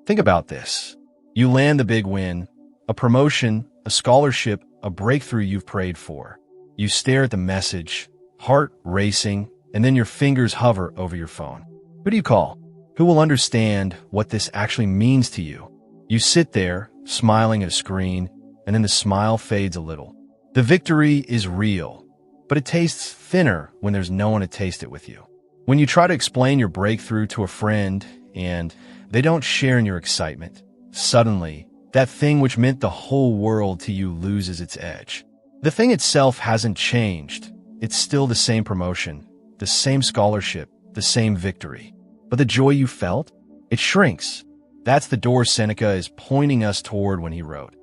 Think about this. You land the big win, a promotion, a scholarship, a breakthrough you've prayed for. You stare at the message, heart racing, and then your fingers hover over your phone. Who do you call? Who will understand what this actually means to you? You sit there, smiling at a screen, and then the smile fades a little. The victory is real, but it tastes thinner when there's no one to taste it with you. When you try to explain your breakthrough to a friend and they don't share in your excitement, suddenly, that thing which meant the whole world to you loses its edge. The thing itself hasn't changed. It's still the same promotion, the same scholarship, the same victory. But the joy you felt, it shrinks. That's the door Seneca is pointing us toward when he wrote,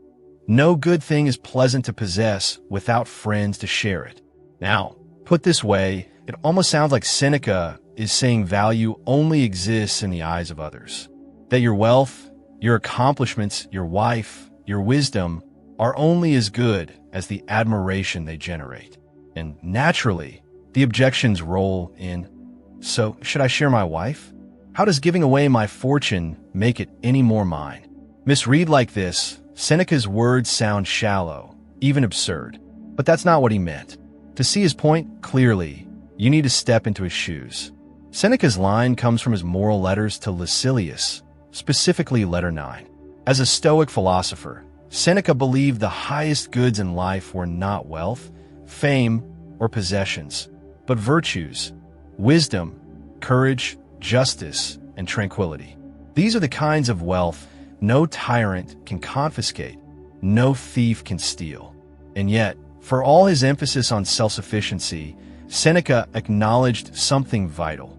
"No good thing is pleasant to possess without friends to share it." Now, put this way, it almost sounds like Seneca is saying value only exists in the eyes of others. That your wealth, your accomplishments, your wife, your wisdom are only as good as the admiration they generate. And naturally, the objections roll in. So, should I share my wife? How does giving away my fortune make it any more mine? Misread like this, Seneca's words sound shallow, even absurd. But that's not what he meant. To see his point clearly, you need to step into his shoes. Seneca's line comes from his moral letters to Lucilius, specifically letter 9. As a Stoic philosopher, Seneca believed the highest goods in life were not wealth, fame, or possessions, but virtues, wisdom, courage, justice, and tranquility. These are the kinds of wealth no tyrant can confiscate, no thief can steal. And yet, for all his emphasis on self-sufficiency, Seneca acknowledged something vital.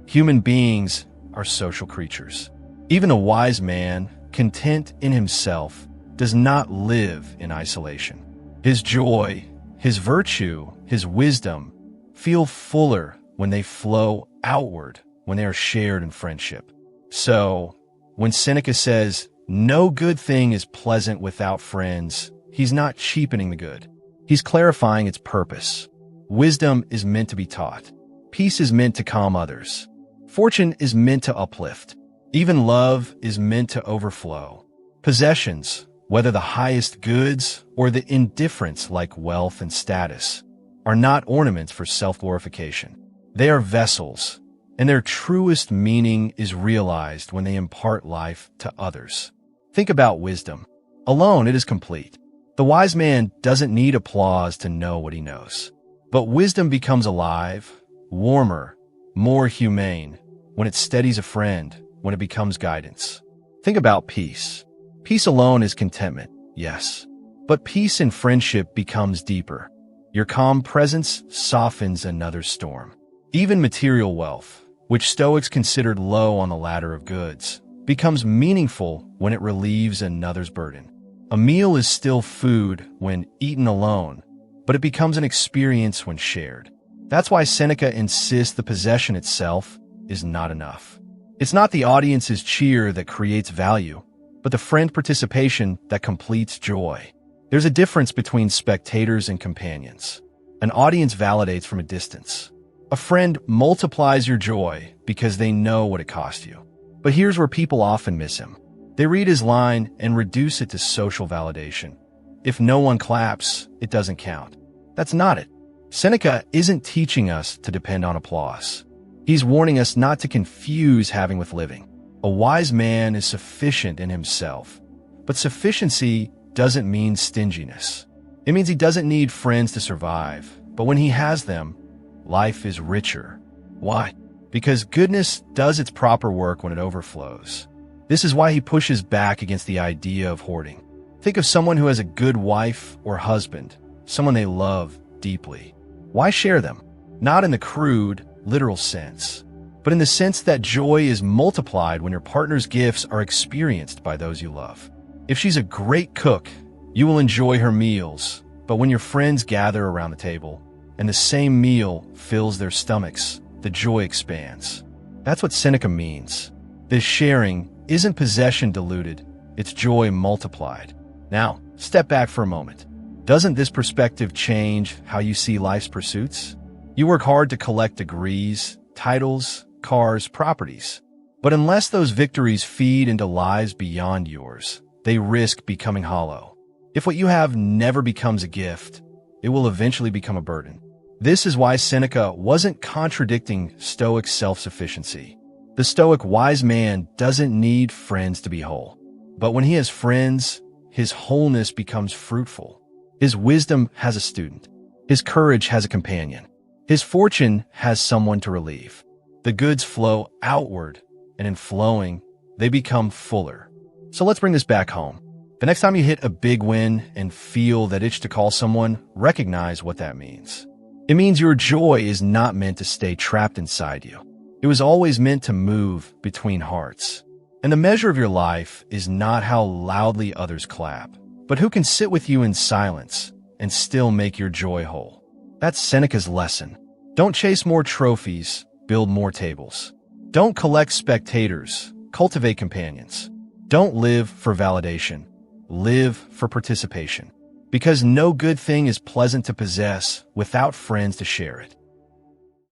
Human beings are social creatures. Even a wise man, content in himself, does not live in isolation. His joy, his virtue, his wisdom feel fuller when they flow outward, when they are shared in friendship. So, when Seneca says, "No good thing is pleasant without friends," he's not cheapening the good. He's clarifying its purpose. Wisdom is meant to be taught. Peace is meant to calm others. Fortune is meant to uplift. Even love is meant to overflow. Possessions, whether the highest goods or the indifference like wealth and status, are not ornaments for self-glorification. They are vessels, and their truest meaning is realized when they impart life to others. Think about wisdom. Alone, it is complete. The wise man doesn't need applause to know what he knows. But wisdom becomes alive, warmer, more humane, when it steadies a friend, when it becomes guidance. Think about peace. Peace alone is contentment, yes. But peace in friendship becomes deeper. Your calm presence softens another storm. Even material wealth, which Stoics considered low on the ladder of goods, becomes meaningful when it relieves another's burden. A meal is still food when eaten alone, but it becomes an experience when shared. That's why Seneca insists the possession itself is not enough. It's not the audience's cheer that creates value, but the friend participation that completes joy. There's a difference between spectators and companions. An audience validates from a distance. A friend multiplies your joy because they know what it cost you. But here's where people often miss him. They read his line and reduce it to social validation. If no one claps, it doesn't count. That's not it. Seneca isn't teaching us to depend on applause. He's warning us not to confuse having with living. A wise man is sufficient in himself, but sufficiency doesn't mean stinginess. It means he doesn't need friends to survive, but when he has them, life is richer. Why? Because goodness does its proper work when it overflows. This is why he pushes back against the idea of hoarding. Think of someone who has a good wife or husband, someone they love deeply. Why share them? Not in the crude, literal sense, but in the sense that joy is multiplied when your partner's gifts are experienced by those you love. If she's a great cook, you will enjoy her meals, but when your friends gather around the table and the same meal fills their stomachs, the joy expands. That's what Seneca means. This sharing isn't possession diluted, it's joy multiplied. Now, step back for a moment. Doesn't this perspective change how you see life's pursuits? You work hard to collect degrees, titles, cars, properties. But unless those victories feed into lives beyond yours, they risk becoming hollow. If what you have never becomes a gift, it will eventually become a burden. This is why Seneca wasn't contradicting Stoic self-sufficiency. The Stoic wise man doesn't need friends to be whole. But when he has friends, his wholeness becomes fruitful. His wisdom has a student. His courage has a companion. His fortune has someone to relieve. The goods flow outward, and in flowing, they become fuller. So let's bring this back home. The next time you hit a big win and feel that itch to call someone, recognize what that means. It means your joy is not meant to stay trapped inside you. It was always meant to move between hearts. And the measure of your life is not how loudly others clap, but who can sit with you in silence and still make your joy whole. That's Seneca's lesson. Don't chase more trophies, build more tables. Don't collect spectators, cultivate companions. Don't live for validation, live for participation. Because no good thing is pleasant to possess without friends to share it.